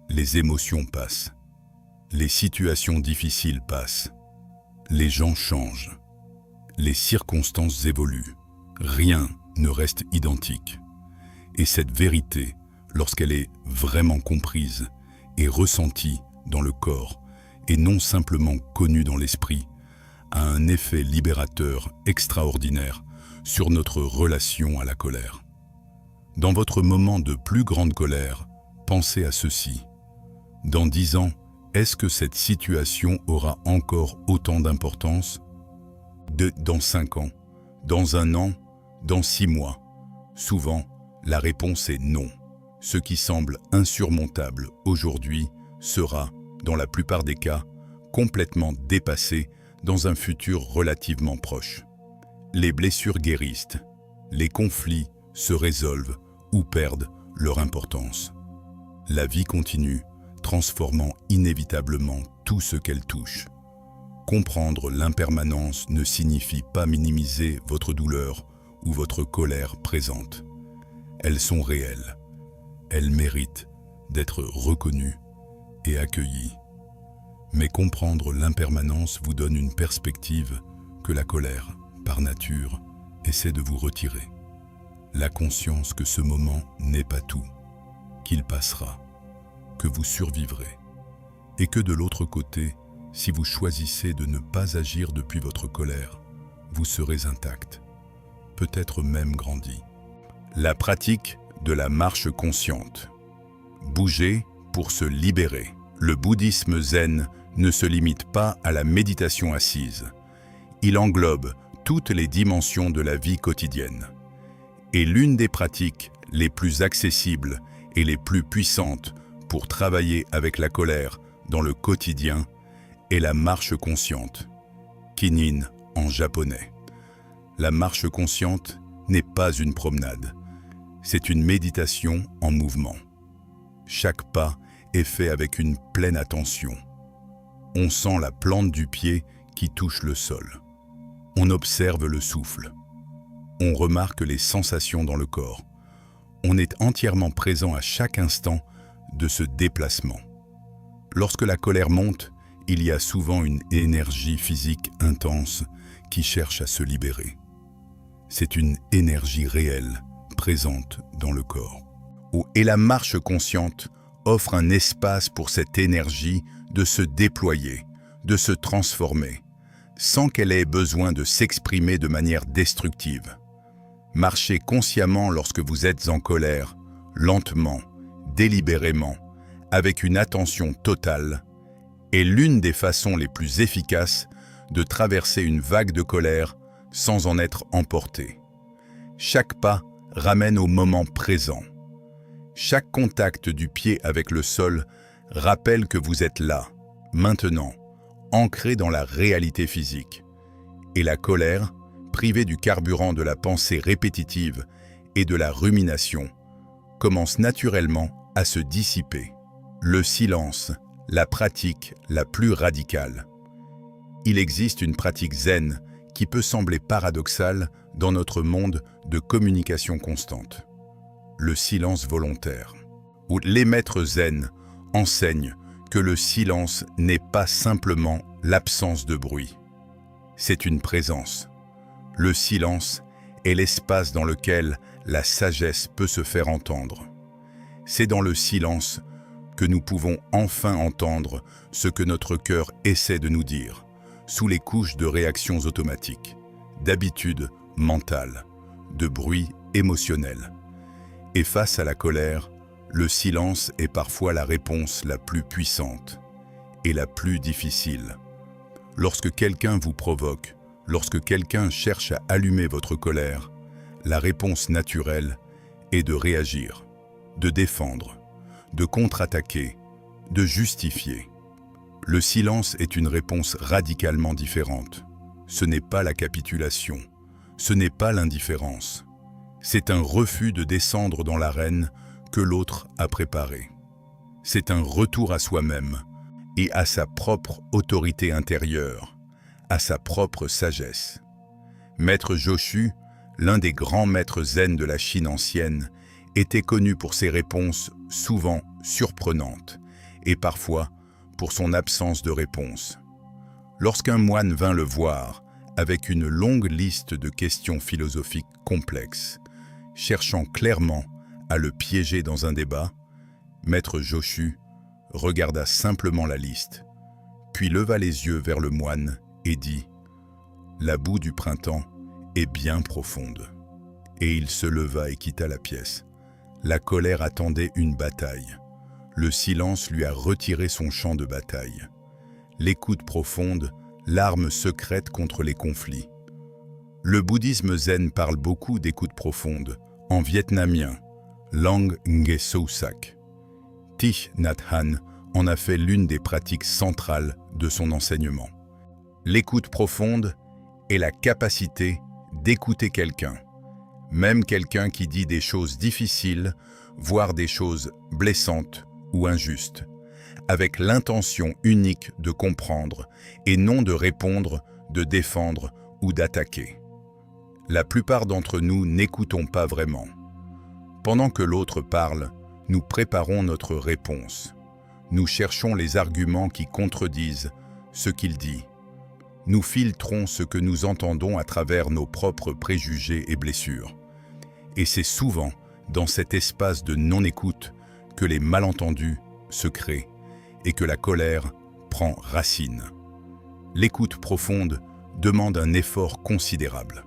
Les émotions passent. Les situations difficiles passent. Les gens changent. Les circonstances évoluent. Rien ne reste identique. Et cette vérité, lorsqu'elle est vraiment comprise et ressentie dans le corps et non simplement connue dans l'esprit, a un effet libérateur extraordinaire sur notre relation à la colère. Dans votre moment de plus grande colère, pensez à ceci. Dans 10 ans, est-ce que cette situation aura encore autant d'importance? Dans 5 ans, dans 1 an, dans 6 mois? Souvent, la réponse est non. Ce qui semble insurmontable aujourd'hui sera, dans la plupart des cas, complètement dépassé dans un futur relativement proche. Les blessures guérissent, les conflits se résolvent ou perdent leur importance. La vie continue, transformant inévitablement tout ce qu'elle touche. Comprendre l'impermanence ne signifie pas minimiser votre douleur ou votre colère présente. Elles sont réelles. Elles méritent d'être reconnues et accueillies. Mais comprendre l'impermanence vous donne une perspective que la colère, par nature, essaie de vous retirer. La conscience que ce moment n'est pas tout, qu'il passera, que vous survivrez, et que de l'autre côté, si vous choisissez de ne pas agir depuis votre colère, vous serez intact, peut-être même grandi. La pratique de la marche consciente. Bouger pour se libérer. Le bouddhisme zen ne se limite pas à la méditation assise. Il englobe toutes les dimensions de la vie quotidienne. Et l'une des pratiques les plus accessibles et les plus puissantes pour travailler avec la colère dans le quotidien est la marche consciente, Kinnin en japonais. La marche consciente n'est pas une promenade, c'est une méditation en mouvement. Chaque pas est fait avec une pleine attention. On sent la plante du pied qui touche le sol. On observe le souffle. On remarque les sensations dans le corps. On est entièrement présent à chaque instant de ce déplacement. Lorsque la colère monte, il y a souvent une énergie physique intense qui cherche à se libérer. C'est une énergie réelle, présente dans le corps. Et la marche consciente offre un espace pour cette énergie de se déployer, de se transformer, sans qu'elle ait besoin de s'exprimer de manière destructive. Marchez consciemment lorsque vous êtes en colère, lentement, délibérément, avec une attention totale, est l'une des façons les plus efficaces de traverser une vague de colère sans en être emporté. Chaque pas ramène au moment présent. Chaque contact du pied avec le sol rappelle que vous êtes là, maintenant, ancré dans la réalité physique. Et la colère, privée du carburant de la pensée répétitive et de la rumination, commence naturellement à se dissiper. Le silence, la pratique la plus radicale. Il existe une pratique zen qui peut sembler paradoxale dans notre monde de communication constante. Le silence volontaire. Où les maîtres zen enseignent que le silence n'est pas simplement l'absence de bruit. C'est une présence. Le silence est l'espace dans lequel la sagesse peut se faire entendre. C'est dans le silence que nous pouvons enfin entendre ce que notre cœur essaie de nous dire, sous les couches de réactions automatiques, d'habitudes mentales, de bruit émotionnel. Et face à la colère, le silence est parfois la réponse la plus puissante et la plus difficile. Lorsque quelqu'un vous provoque, lorsque quelqu'un cherche à allumer votre colère, la réponse naturelle est de réagir, de défendre, de contre-attaquer, de justifier. Le silence est une réponse radicalement différente. Ce n'est pas la capitulation, ce n'est pas l'indifférence. C'est un refus de descendre dans l'arène que l'autre a préparée. C'est un retour à soi-même et à sa propre autorité intérieure, à sa propre sagesse. Maître Joshu, l'un des grands maîtres zen de la Chine ancienne, était connu pour ses réponses souvent surprenantes et parfois pour son absence de réponse. Lorsqu'un moine vint le voir avec une longue liste de questions philosophiques complexes, cherchant clairement à le piéger dans un débat, Maître Joshu regarda simplement la liste, puis leva les yeux vers le moine et dit « La boue du printemps est bien profonde. » Et il se leva et quitta la pièce. La colère attendait une bataille. Le silence lui a retiré son champ de bataille. L'écoute profonde, l'arme secrète contre les conflits. Le bouddhisme zen parle beaucoup d'écoute profonde, en vietnamien, Lang Nge Sau Sak, Thich Nhat Hanh en a fait l'une des pratiques centrales de son enseignement. L'écoute profonde est la capacité d'écouter quelqu'un, même quelqu'un qui dit des choses difficiles, voire des choses blessantes ou injustes, avec l'intention unique de comprendre et non de répondre, de défendre ou d'attaquer. La plupart d'entre nous n'écoutons pas vraiment. Pendant que l'autre parle, nous préparons notre réponse. Nous cherchons les arguments qui contredisent ce qu'il dit. Nous filtrons ce que nous entendons à travers nos propres préjugés et blessures. Et c'est souvent dans cet espace de non-écoute que les malentendus se créent et que la colère prend racine. L'écoute profonde demande un effort considérable.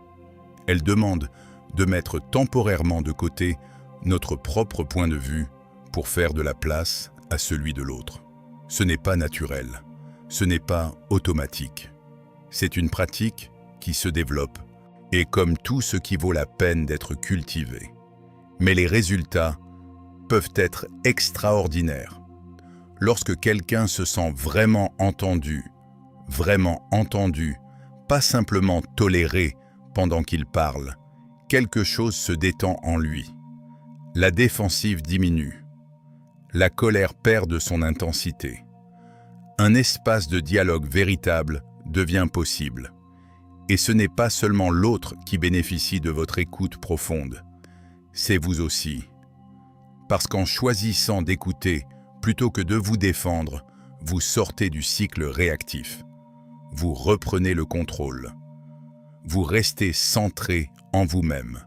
Elle demande de mettre temporairement de côté notre propre point de vue pour faire de la place à celui de l'autre. Ce n'est pas naturel, ce n'est pas automatique. C'est une pratique qui se développe et comme tout ce qui vaut la peine d'être cultivé. Mais les résultats peuvent être extraordinaires. Lorsque quelqu'un se sent vraiment entendu, pas simplement toléré pendant qu'il parle, quelque chose se détend en lui. La défensive diminue. La colère perd de son intensité. Un espace de dialogue véritable devient possible. Et ce n'est pas seulement l'autre qui bénéficie de votre écoute profonde, c'est vous aussi. Parce qu'en choisissant d'écouter plutôt que de vous défendre, vous sortez du cycle réactif. Vous reprenez le contrôle. Vous restez centré en vous-même.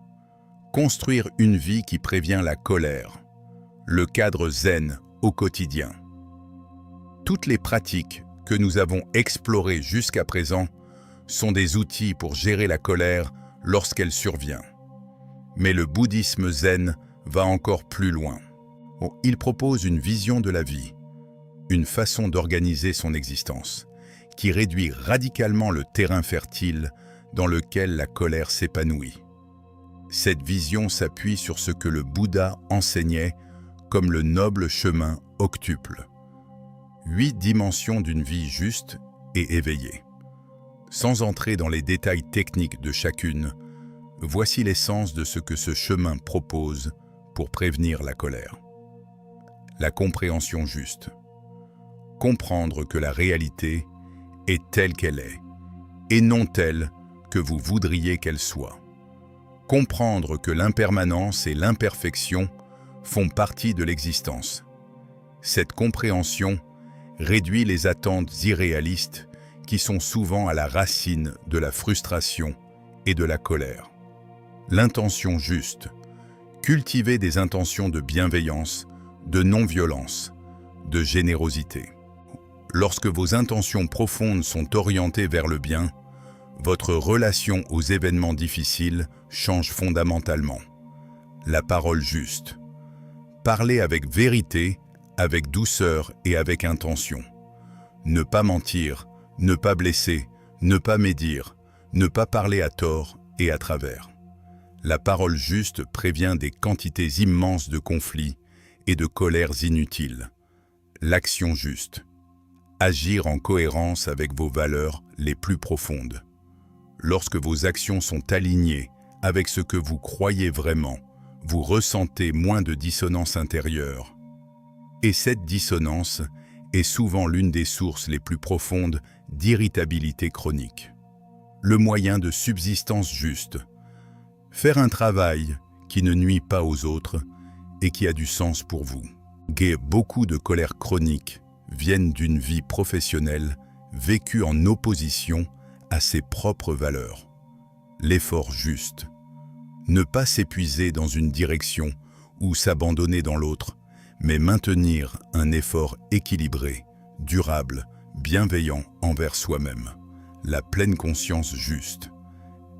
Construire une vie qui prévient la colère. Le cadre zen au quotidien. Toutes les pratiques que nous avons explorées jusqu'à présent sont des outils pour gérer la colère lorsqu'elle survient. Mais le bouddhisme zen va encore plus loin. Il propose une vision de la vie, une façon d'organiser son existence, qui réduit radicalement le terrain fertile dans lequel la colère s'épanouit. Cette vision s'appuie sur ce que le Bouddha enseignait comme le noble chemin octuple. 8 dimensions d'une vie juste et éveillée. Sans entrer dans les détails techniques de chacune, voici l'essence de ce que ce chemin propose pour prévenir la colère. La compréhension juste. Comprendre que la réalité est telle qu'elle est, et non telle que vous voudriez qu'elle soit. Comprendre que l'impermanence et l'imperfection font partie de l'existence. Cette compréhension réduit les attentes irréalistes qui sont souvent à la racine de la frustration et de la colère. L'intention juste. Cultiver des intentions de bienveillance, de non-violence, de générosité. Lorsque vos intentions profondes sont orientées vers le bien, votre relation aux événements difficiles change fondamentalement. La parole juste. Parlez avec vérité, avec douceur et avec intention. Ne pas mentir, ne pas blesser, ne pas médire, ne pas parler à tort et à travers. La parole juste prévient des quantités immenses de conflits et de colères inutiles. L'action juste. Agir en cohérence avec vos valeurs les plus profondes. Lorsque vos actions sont alignées avec ce que vous croyez vraiment, vous ressentez moins de dissonance intérieure. Et cette dissonance est souvent l'une des sources les plus profondes d'irritabilité chronique. Le moyen de subsistance juste. Faire un travail qui ne nuit pas aux autres et qui a du sens pour vous. Beaucoup de colère chronique viennent d'une vie professionnelle vécue en opposition à ses propres valeurs. L'effort juste. Ne pas s'épuiser dans une direction ou s'abandonner dans l'autre, mais maintenir un effort équilibré, durable, bienveillant envers soi-même. La pleine conscience juste.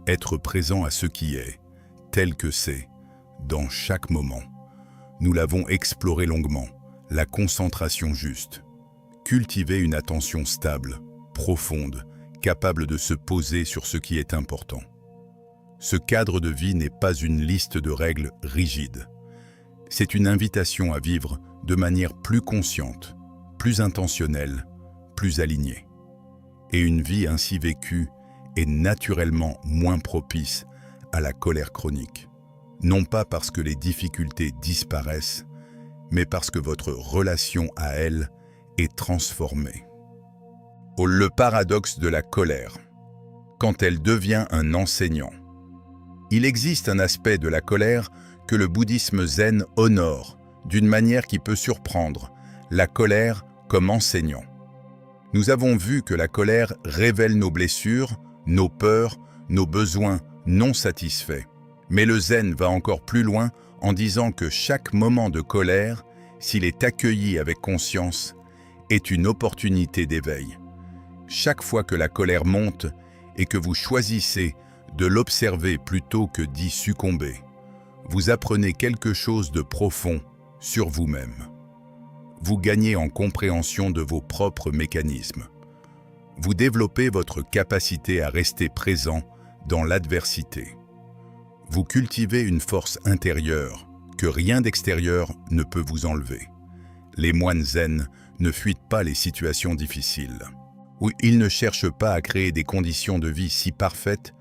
Être présent à ce qui est, tel que c'est, dans chaque moment. Nous l'avons exploré longuement, la concentration juste. Cultiver une attention stable, profonde, capable de se poser sur ce qui est important. Ce cadre de vie n'est pas une liste de règles rigides. C'est une invitation à vivre de manière plus consciente, plus intentionnelle, plus alignée. Et une vie ainsi vécue est naturellement moins propice à la colère chronique. Non pas parce que les difficultés disparaissent, mais parce que votre relation à elles est transformée. Le paradoxe de la colère. Quand elle devient un enseignant. Il existe un aspect de la colère que le bouddhisme zen honore d'une manière qui peut surprendre, la colère comme enseignant. Nous avons vu que la colère révèle nos blessures, nos peurs, nos besoins non satisfaits. Mais le zen va encore plus loin en disant que chaque moment de colère, s'il est accueilli avec conscience, est une opportunité d'éveil. Chaque fois que la colère monte et que vous choisissez de l'observer plutôt que d'y succomber, vous apprenez quelque chose de profond sur vous-même. Vous gagnez en compréhension de vos propres mécanismes. Vous développez votre capacité à rester présent dans l'adversité. Vous cultivez une force intérieure que rien d'extérieur ne peut vous enlever. Les moines zen ne fuient pas les situations difficiles. Ou ils ne cherchent pas à créer des conditions de vie si parfaites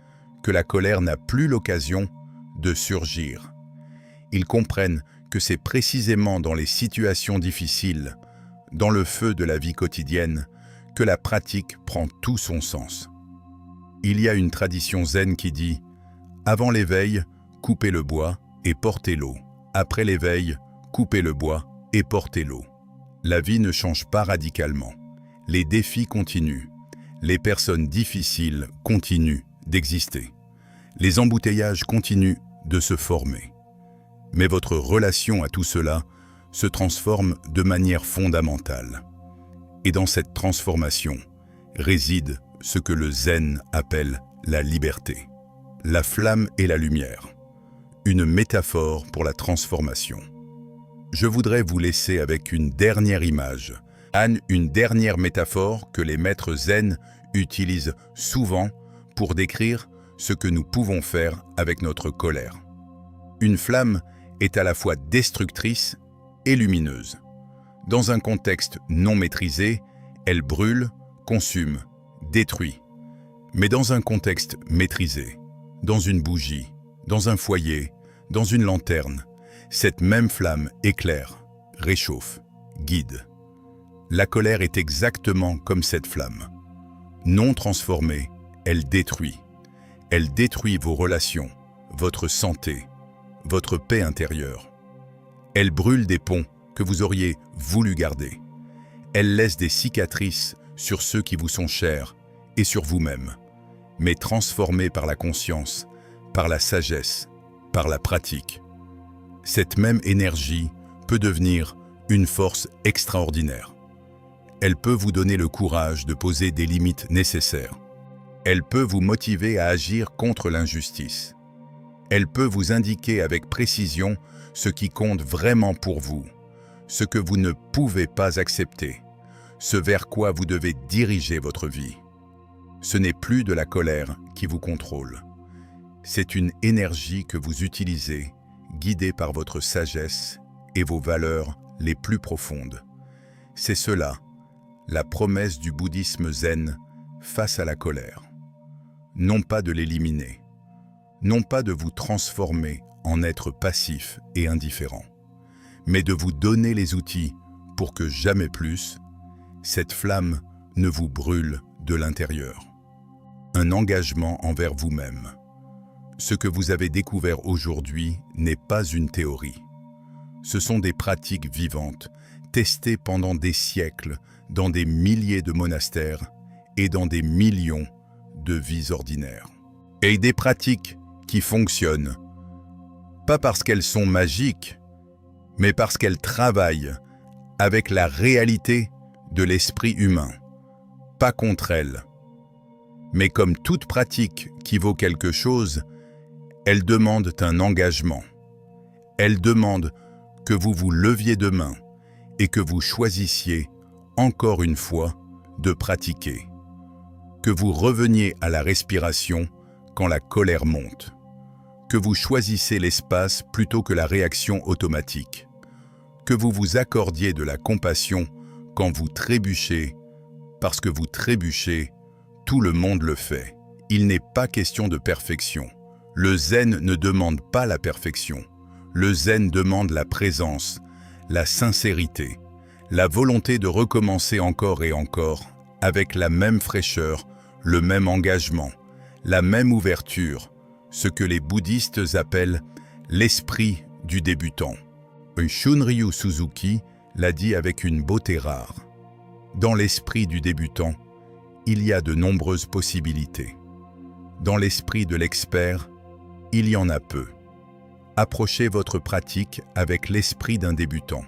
que la colère n'a plus l'occasion de surgir. Ils comprennent que c'est précisément dans les situations difficiles, dans le feu de la vie quotidienne, que la pratique prend tout son sens. Il y a une tradition zen qui dit « Avant l'éveil, coupez le bois et portez l'eau. Après l'éveil, coupez le bois et portez l'eau. » La vie ne change pas radicalement. Les défis continuent. Les personnes difficiles continuent d'exister. Les embouteillages continuent de se former. Mais votre relation à tout cela se transforme de manière fondamentale. Et dans cette transformation réside ce que le zen appelle la liberté. La flamme et la lumière, une métaphore pour la transformation. Je voudrais vous laisser avec une dernière image, une dernière métaphore que les maîtres zen utilisent souvent pour décrire ce que nous pouvons faire avec notre colère. Une flamme est à la fois destructrice et lumineuse. Dans un contexte non maîtrisé, elle brûle, consume, détruit. Mais dans un contexte maîtrisé, dans une bougie, dans un foyer, dans une lanterne, cette même flamme éclaire, réchauffe, guide. La colère est exactement comme cette flamme. Non transformée, elle détruit. Elle détruit vos relations, votre santé, votre paix intérieure. Elle brûle des ponts que vous auriez voulu garder. Elle laisse des cicatrices sur ceux qui vous sont chers et sur vous-même, mais transformée par la conscience, par la sagesse, par la pratique. Cette même énergie peut devenir une force extraordinaire. Elle peut vous donner le courage de poser des limites nécessaires. Elle peut vous motiver à agir contre l'injustice. Elle peut vous indiquer avec précision ce qui compte vraiment pour vous, ce que vous ne pouvez pas accepter, ce vers quoi vous devez diriger votre vie. Ce n'est plus de la colère qui vous contrôle. C'est une énergie que vous utilisez, guidée par votre sagesse et vos valeurs les plus profondes. C'est cela, la promesse du bouddhisme zen face à la colère. Non pas de l'éliminer, non pas de vous transformer en être passif et indifférent, mais de vous donner les outils pour que jamais plus, cette flamme ne vous brûle de l'intérieur. Un engagement envers vous-même. Ce que vous avez découvert aujourd'hui n'est pas une théorie. Ce sont des pratiques vivantes, testées pendant des siècles dans des milliers de monastères et dans des millions de vies ordinaires. Et des pratiques qui fonctionnent, pas parce qu'elles sont magiques, mais parce qu'elles travaillent avec la réalité de l'esprit humain, pas contre elle. Mais comme toute pratique qui vaut quelque chose, elles demandent un engagement. Elles demandent que vous vous leviez demain et que vous choisissiez, encore une fois, de pratiquer. Que vous reveniez à la respiration quand la colère monte. Que vous choisissez l'espace plutôt que la réaction automatique. Que vous vous accordiez de la compassion quand vous trébuchez, parce que vous trébuchez, tout le monde le fait. Il n'est pas question de perfection. Le zen ne demande pas la perfection. Le zen demande la présence, la sincérité, la volonté de recommencer encore et encore, avec la même fraîcheur, le même engagement, la même ouverture, ce que les bouddhistes appellent l'esprit du débutant. Shunryu Suzuki l'a dit avec une beauté rare. Dans l'esprit du débutant, il y a de nombreuses possibilités. Dans l'esprit de l'expert, il y en a peu. Approchez votre pratique avec l'esprit d'un débutant.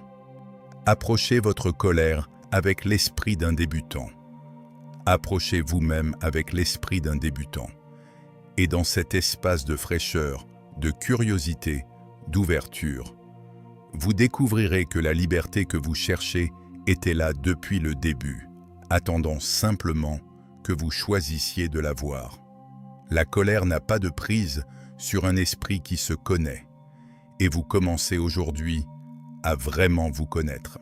Approchez votre colère avec l'esprit d'un débutant. Approchez vous-même avec l'esprit d'un débutant. Et dans cet espace de fraîcheur, de curiosité, d'ouverture, vous découvrirez que la liberté que vous cherchez était là depuis le début, attendant simplement que vous choisissiez de la voir. La colère n'a pas de prise sur un esprit qui se connaît, et vous commencez aujourd'hui à vraiment vous connaître.